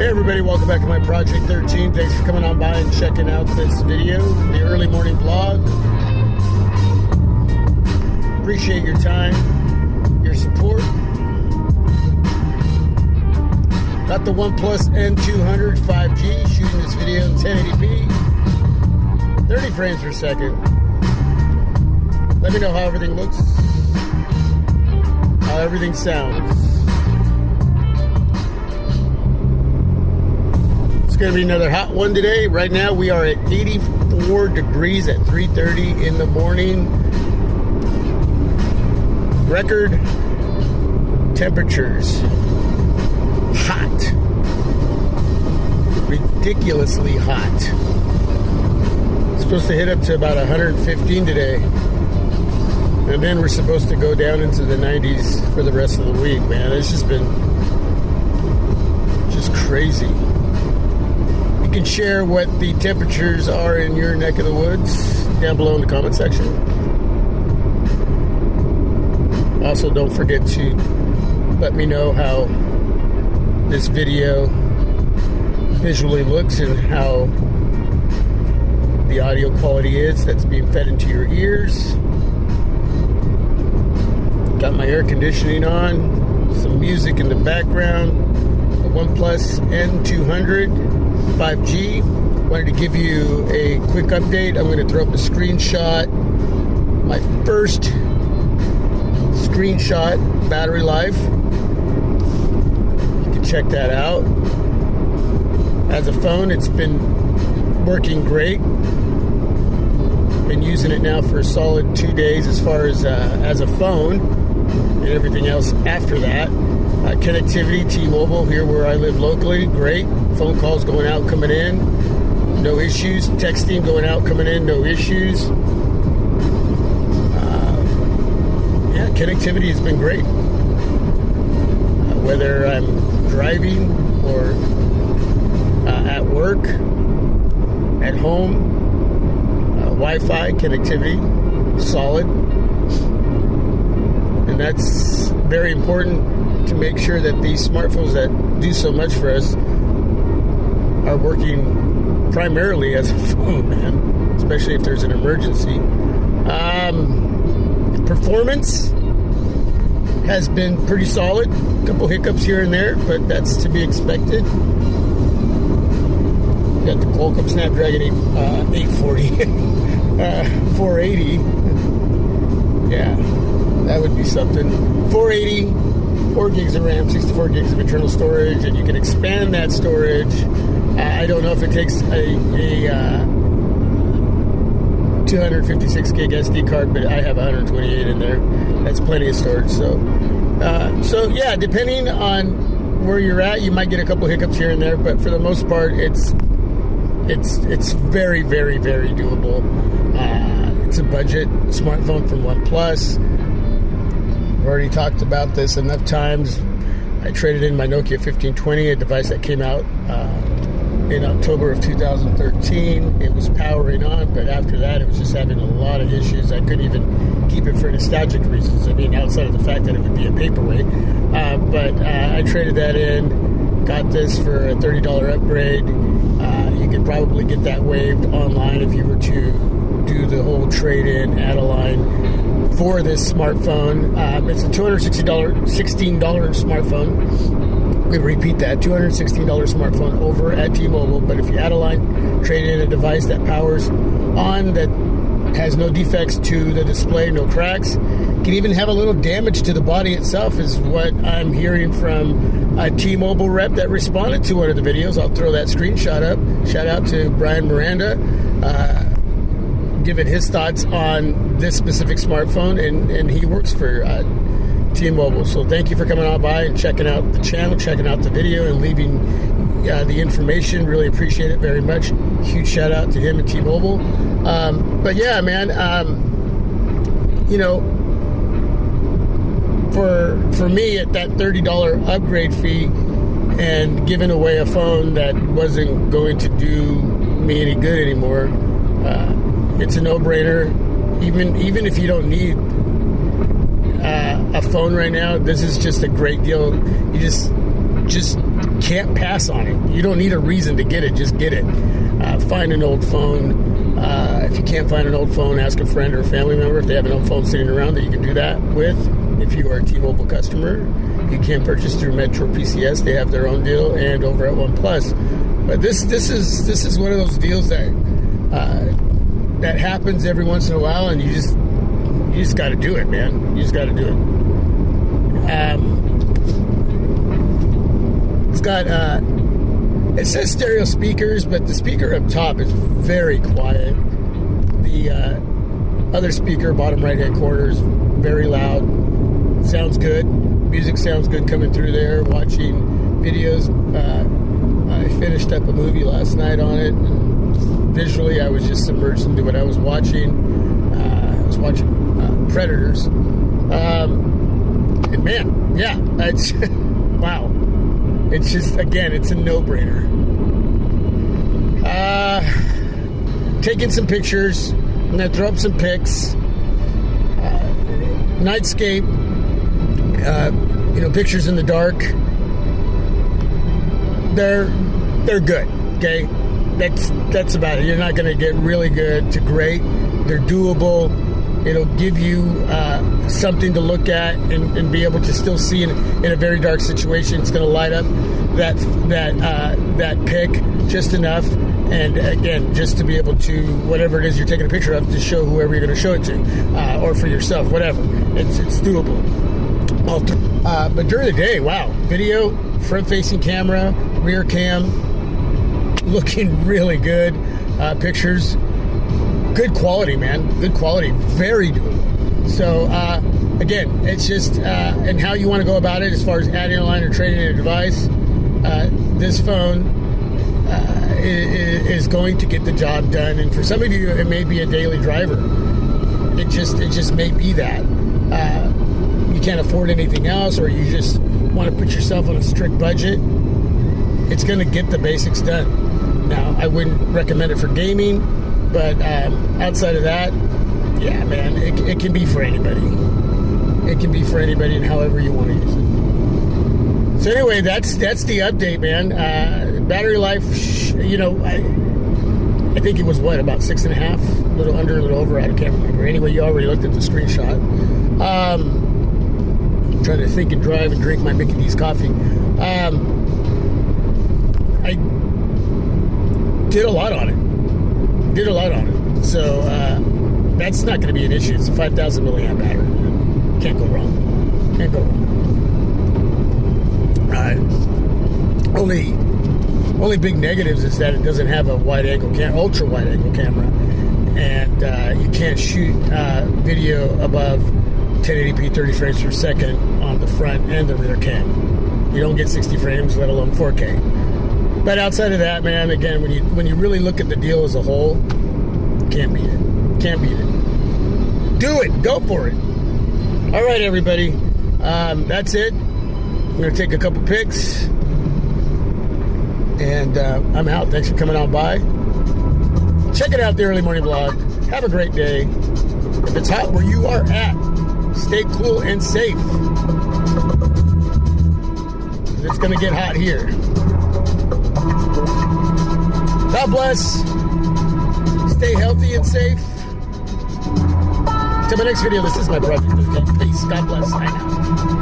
Hey everybody, welcome back to my Project 13. Thanks for coming on by and checking out this video, the early morning vlog. Appreciate your time, your support. Got the OnePlus N200 5G, shooting this video in 1080p, 30 frames per second. Let me know how everything looks, how everything sounds. Going to be another hot one today. Right now we are at 84 degrees at 3:30 in the morning. Record temperatures. Hot. Ridiculously hot. It's supposed to hit up to about 115 today. And then we're supposed to go down into the 90s for the rest of the week, man. It's just been just crazy. You can share what the temperatures are in your neck of the woods down below in the comment section. Also, don't forget to let me know how this video visually looks and how the audio quality is that's being fed into your ears. Got my air conditioning on, some music in the background, the OnePlus N200 5G. Wanted to give you a quick update. I'm going to throw up a screenshot, my first screenshot, battery life. You can check that out. As a phone, it's been working great. Been using it now for a solid 2 days as far as a phone, and everything else after that. Connectivity, T-Mobile here where I live locally, great. Phone calls going out, coming in, no issues. Texting going out, coming in, no issues. Yeah, connectivity has been great. Whether I'm driving or at work, at home, Wi-Fi connectivity, solid. And that's very important to make sure that these smartphones that do so much for us are working primarily as a phone, man, especially if there's an emergency. Performance has been pretty solid. A couple hiccups here and there, but that's to be expected. Got the Qualcomm Snapdragon 840, 480. Yeah, that would be something. 480. 4 gigs of RAM, 64 gigs of internal storage, and you can expand that storage. I don't know if it takes a 256 gig SD card, but I have 128 in there. That's plenty of storage. So yeah, depending on where you're at, you might get a couple hiccups here and there, but for the most part, it's very, very, very doable. It's a budget smartphone from OnePlus. I've already talked about this enough times. I traded in my Nokia 1520, a device that came out in October of 2013. It was powering on, but after that, it was just having a lot of issues. I couldn't even keep it for nostalgic reasons. I mean, outside of the fact that it would be a paperweight. But I traded that in, got this for a $30 upgrade. You could probably get that waived online if you were to do the whole trade-in, add a line for this smartphone. It's a $216 smartphone. We repeat that, $216 smartphone over at T-Mobile. But if you add a line, trade in a device that powers on, that has no defects to the display, no cracks, can even have a little damage to the body itself, is what I'm hearing from a T-Mobile rep that responded to one of the videos. I'll throw that screenshot up. Shout out to Brian Miranda. Giving his thoughts on this specific smartphone, and he works for T-Mobile. So thank you for coming on by and checking out the channel, checking out the video, and leaving the information. Really appreciate it very much. Huge shout out to him and T-Mobile. But yeah, man, you know, for me at that $30 upgrade fee and giving away a phone that wasn't going to do me any good anymore, it's a no-brainer. Even if you don't need a phone right now, this is just a great deal. You just can't pass on it. You don't need a reason to get it. Just get it. Find an old phone. If you can't find an old phone, ask a friend or a family member if they have an old phone sitting around that you can do that with. If you are a T-Mobile customer, you can purchase through Metro PCS. They have their own deal, and over at OnePlus. But this is one of those deals that that happens every once in a while, and you just got to do it, man. You just got to do it. It's got it says stereo speakers, but the speaker up top is very quiet. The other speaker, bottom right-hand corner, is very loud. Sounds good. Music sounds good coming through there. Watching videos. I finished up a movie last night on it. And visually, I was just submerged into what I was watching. I was watching Predators. And man, yeah, it's wow. It's just, again, it's a no-brainer. Taking some pictures. I'm going to throw up some pics. Nightscape. Pictures in the dark. They're good, okay? That's about it. You're not going to get really good to great. They're doable. It'll give you something to look at and be able to still see in a very dark situation. It's going to light up that pic just enough, and again, just to be able to, whatever it is you're taking a picture of, to show whoever you're going to show it to, or for yourself, whatever. It's doable. But during the day, wow, video, front-facing camera, rear cam, looking really good. Pictures, good quality, man. Good quality, very doable. So again, it's just and how you want to go about it as far as adding a line or trading in a device. This phone is going to get the job done, and for some of you, it may be a daily driver. It just may be that. You can't afford anything else, or you just want to put yourself on a strict budget. It's going to get the basics done. Now, I wouldn't recommend it for gaming, but outside of that, yeah, man, it can be for anybody. It can be for anybody, and however you want to use it. So anyway, that's the update, man. Battery life, I think it was about 6.5, a little under, a little over. I can't remember. Anyway, you already looked at the screenshot. Trying to think and drive and drink my Mickey D's coffee. I did a lot on it. So that's not going to be an issue. It's a 5,000 milliamp battery. Can't go wrong. Only big negatives is that it doesn't have a ultra wide angle camera, and you can't shoot video above 1080p 30 frames per second on the front and the rear cam. You don't get 60 frames, let alone 4K. But outside of that, man, again, when you really look at the deal as a whole, can't beat it. Do it. Go for it. All right, everybody. That's it. I'm going to take a couple pics. And I'm out. Thanks for coming on by. Check it out, the early morning vlog. Have a great day. If it's hot where you are at, stay cool and safe. It's going to get hot here. God bless. Stay healthy and safe. Till my next video, this is my project. Peace. God bless. I know.